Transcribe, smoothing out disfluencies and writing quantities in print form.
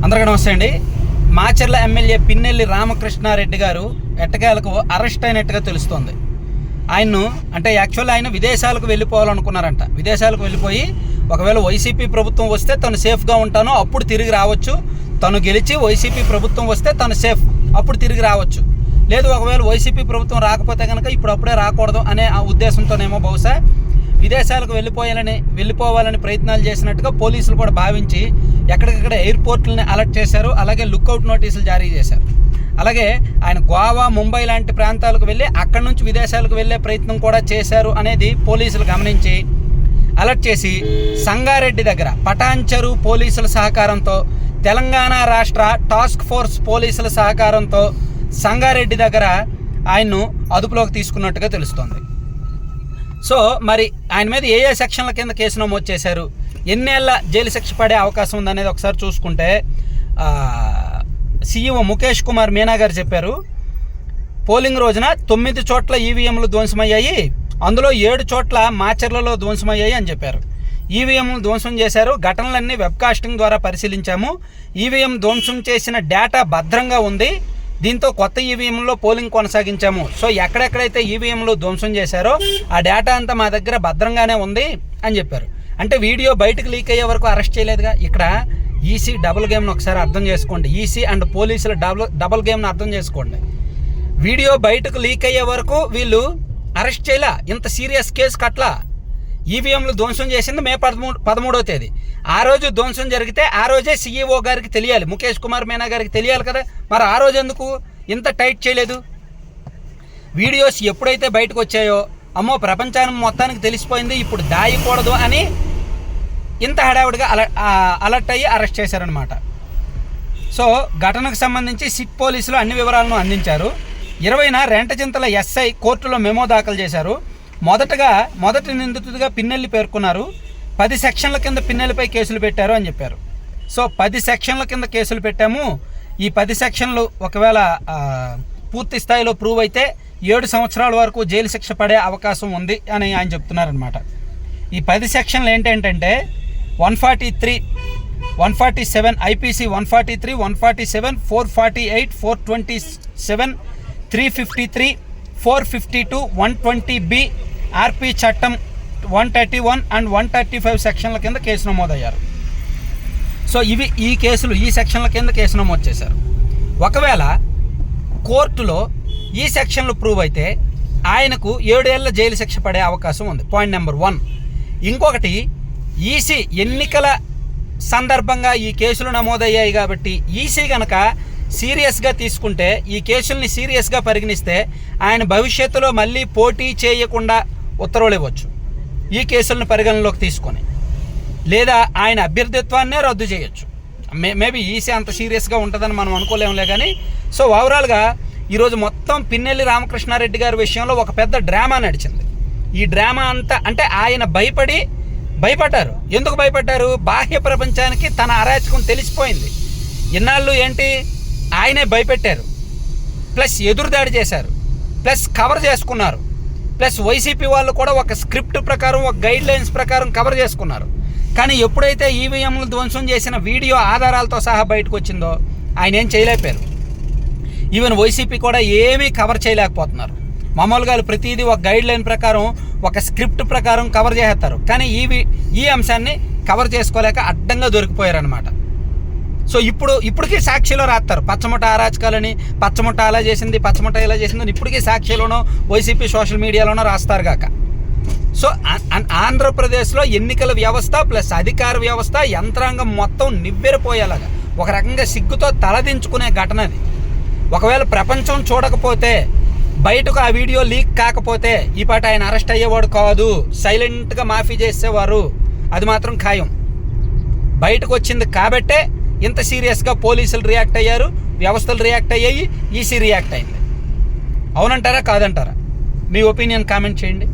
అందరికీ నమస్తే అండి. మాచర్ల ఎమ్మెల్యే పిన్నెల్లి రామకృష్ణారెడ్డి గారు ఎట్టకేలకు అరెస్ట్ అయినట్టుగా తెలుస్తోంది. ఆయన్ను అంటే యాక్చువల్ ఆయన విదేశాలకు వెళ్ళిపోవాలనుకున్నారంట. విదేశాలకు వెళ్ళిపోయి ఒకవేళ వైసీపీ ప్రభుత్వం వస్తే తను సేఫ్గా ఉంటానో అప్పుడు తిరిగి రావచ్చు, తను గెలిచి వైసీపీ ప్రభుత్వం వస్తే తను సేఫ్ అప్పుడు తిరిగి రావచ్చు, లేదు ఒకవేళ వైసీపీ ప్రభుత్వం రాకపోతే కనుక ఇప్పుడు అప్పుడే రాకూడదు అనే ఆ ఉద్దేశంతోనేమో బహుశా విదేశాలకు వెళ్ళిపోవాలని ప్రయత్నాలు చేసినట్టుగా పోలీసులు కూడా భావించి ఎక్కడికక్కడ ఎయిర్పోర్ట్లని అలర్ట్ చేశారు, అలాగే లుక్అవుట్ నోటీసులు జారీ చేశారు. అలాగే ఆయన గోవా, ముంబై లాంటి ప్రాంతాలకు వెళ్ళి అక్కడి నుంచి విదేశాలకు వెళ్ళే ప్రయత్నం కూడా చేశారు అనేది పోలీసులు గమనించి అలర్ట్ చేసి సంగారెడ్డి దగ్గర పటాన్చెరు పోలీసుల సహకారంతో, తెలంగాణ రాష్ట్ర టాస్క్ ఫోర్స్ పోలీసుల సహకారంతో సంగారెడ్డి దగ్గర ఆయన్ను అదుపులోకి తీసుకున్నట్టుగా తెలుస్తోంది. సో మరి ఆయన మీద ఏ సెక్షన్ల కింద కేసు నమోదు చేశారు, ఎన్నేళ్ల జైలు శిక్ష పడే అవకాశం ఉందనేది ఒకసారి చూసుకుంటే సీఈఓ ముఖేష్ కుమార్ మీనా గారు చెప్పారు. పోలింగ్ రోజున 9 చోట్ల ఈవీఎంలు ధ్వంసమయ్యాయి, అందులో 7 చోట్ల మాచర్లలో ధ్వంసమయ్యాయి అని చెప్పారు. ఈవీఎంలు ధ్వంసం చేశారు, ఘటనలన్నీ వెబ్కాస్టింగ్ ద్వారా పరిశీలించాము, ఈవీఎం ధ్వంసం చేసిన డేటా భద్రంగా ఉంది, దీంతో కొత్త ఈవీఎంలో పోలింగ్ కొనసాగించాము. సో ఎక్కడెక్కడైతే ఈవీఎంలు ధ్వంసం చేశారో ఆ డేటా అంతా మా దగ్గర భద్రంగానే ఉంది అని చెప్పారు. అంటే వీడియో బయటకు లీక్ అయ్యే వరకు అరెస్ట్ చేయలేదుగా. ఇక్కడ ఈసీ డబుల్ గేమ్ను ఒకసారి అర్థం చేసుకోండి, ఈసీ అండ్ పోలీసుల డబుల్ గేమ్ను అర్థం చేసుకోండి. వీడియో బయటకు లీక్ అయ్యే వరకు వీళ్ళు అరెస్ట్ చేయలే, ఇంత సీరియస్ కేసు కట్లా. ఈవీఎంలు ధ్వంసం చేసింది మే 13వ తేదీ. ఆ రోజు ధ్వంసం జరిగితే ఆ రోజే సీఈఓ గారికి తెలియాలి, ముఖేష్ కుమార్ మీనా గారికి తెలియాలి కదా. మరి ఆ రోజు ఎందుకు ఇంత టైట్ చేయలేదు? వీడియోస్ ఎప్పుడైతే బయటకు వచ్చాయో అమ్మో ప్రపంచానికి మొత్తానికి తెలిసిపోయింది, ఇప్పుడు దాయకూడదు అని ఇంత హడావుడిగా అలర్ట్ అయ్యి అరెస్ట్ చేశారనమాట. సో ఘటనకు సంబంధించి సిట్ పోలీసులు అన్ని వివరాలను అందించారు. 20న రెంటచింతల ఎస్ఐ కోర్టులో మెమో దాఖలు చేశారు. మొదటి నిందితుడిగా పిన్నెల్లి పేర్కొన్నారు. 10 సెక్షన్ల కింద పిన్నెల్లిపై కేసులు పెట్టారు అని చెప్పారు. సో 10 సెక్షన్ల కింద కేసులు పెట్టాము, ఈ 10 సెక్షన్లు ఒకవేళ పూర్తి స్థాయిలో ప్రూవ్ అయితే 7 సంవత్సరాల వరకు జైలు శిక్ష పడే అవకాశం ఉంది అని ఆయన చెప్తున్నారనమాట. ఈ 10 సెక్షన్లు ఏంటంటే 143, 147 ఐపీసీ, 143, 147, 448, 427, 353, 452, 120B, ఆర్పీ చట్టం 131 అండ్ 135 సెక్షన్ల కింద కేసు నమోదయ్యారు. సో ఈ సెక్షన్ల కింద కేసు నమోదు చేశారు. ఒకవేళ కోర్టులో ఈ సెక్షన్లు ప్రూవ్ అయితే ఆయనకు 7 ఏళ్ల జైలు శిక్ష పడే అవకాశం ఉంది. Point number 1. ఇంకొకటి, ఈసీ ఎన్నికల సందర్భంగా ఈ కేసులు నమోదయ్యాయి కాబట్టి ఈసీ కనుక సీరియస్గా తీసుకుంటే, ఈ కేసుల్ని సీరియస్గా పరిగణిస్తే ఆయన భవిష్యత్తులో మళ్ళీ పోటీ చేయకుండా ఉత్తర్వులు ఇవ్వచ్చు ఈ కేసులను పరిగణలోకి తీసుకొని, లేదా ఆయన అభ్యర్థిత్వాన్నే రద్దు చేయొచ్చు. మేబీ ఈసీ అంత సీరియస్గా ఉంటుందని మనం అనుకోలేములే కానీ. సో ఓవరాల్గా ఈరోజు మొత్తం పిన్నెల్లి రామకృష్ణారెడ్డి గారి విషయంలో ఒక పెద్ద డ్రామా నడిచింది. ఈ డ్రామా అంతా అంటే ఆయన భయపడ్డారు. ఎందుకు భయపడ్డారు? బాహ్య ప్రపంచానికి తన అరాచకం తెలిసిపోయింది. ఇన్నాళ్ళు ఏంటి, ఆయనే భయపెట్టారు, ప్లస్ ఎదురుదాడి చేశారు, ప్లస్ కవర్ చేసుకున్నారు, ప్లస్ వైసీపీ వాళ్ళు కూడా ఒక స్క్రిప్ట్ ప్రకారం, ఒక గైడ్ లైన్స్ ప్రకారం కవర్ చేసుకున్నారు. కానీ ఎప్పుడైతే ఈవీఎంలు ధ్వంసం చేసిన వీడియో ఆధారాలతో సహా బయటకు వచ్చిందో ఆయన ఏం చేయలేకపోయారు. ఈవెన్ వైసీపీ కూడా ఏమీ కవర్ చేయలేకపోతున్నారు. మామూలుగా ప్రతిదీ ఒక గైడ్ లైన్ ప్రకారం, ఒక స్క్రిప్ట్ ప్రకారం కవర్ చేస్తారు, కానీ ఈ అంశాన్ని కవర్ చేసుకోలేక అడ్డంగా దొరికిపోయారనమాట. సో ఇప్పటికీ సాక్షిలో రాస్తారు పచ్చముఠ అరాచకాలని, పచ్చముఠ అలా చేసింది, పచ్చముఠ ఇలా చేసిందని ఇప్పటికీ సాక్షిలోనో వైసీపీ సోషల్ మీడియాలోనో రాస్తారు కాక. సో ఆంధ్రప్రదేశ్లో ఎన్నికల వ్యవస్థ ప్లస్ అధికార వ్యవస్థ యంత్రాంగం మొత్తం నివ్వెరపోయేలాగా ఒక రకంగా సిగ్గుతో తలదించుకునే ఘటన అది. ఒకవేళ ప్రపంచం చూడకపోతే, బయటకు ఆ వీడియో లీక్ కాకపోతే ఈ పాట ఆయన అరెస్ట్ అయ్యేవాడు కాదు, సైలెంట్గా మాఫీ చేసేవారు, అది మాత్రం ఖాయం. బయటకు వచ్చింది కాబట్టే ఇంత సీరియస్గా పోలీసులు రియాక్ట్ అయ్యారు, వ్యవస్థలు రియాక్ట్ అయ్యాయి, ఈసీ రియాక్ట్ అయింది. అవునంటారా కాదంటారా? మీ ఒపీనియన్ కామెంట్ చేయండి.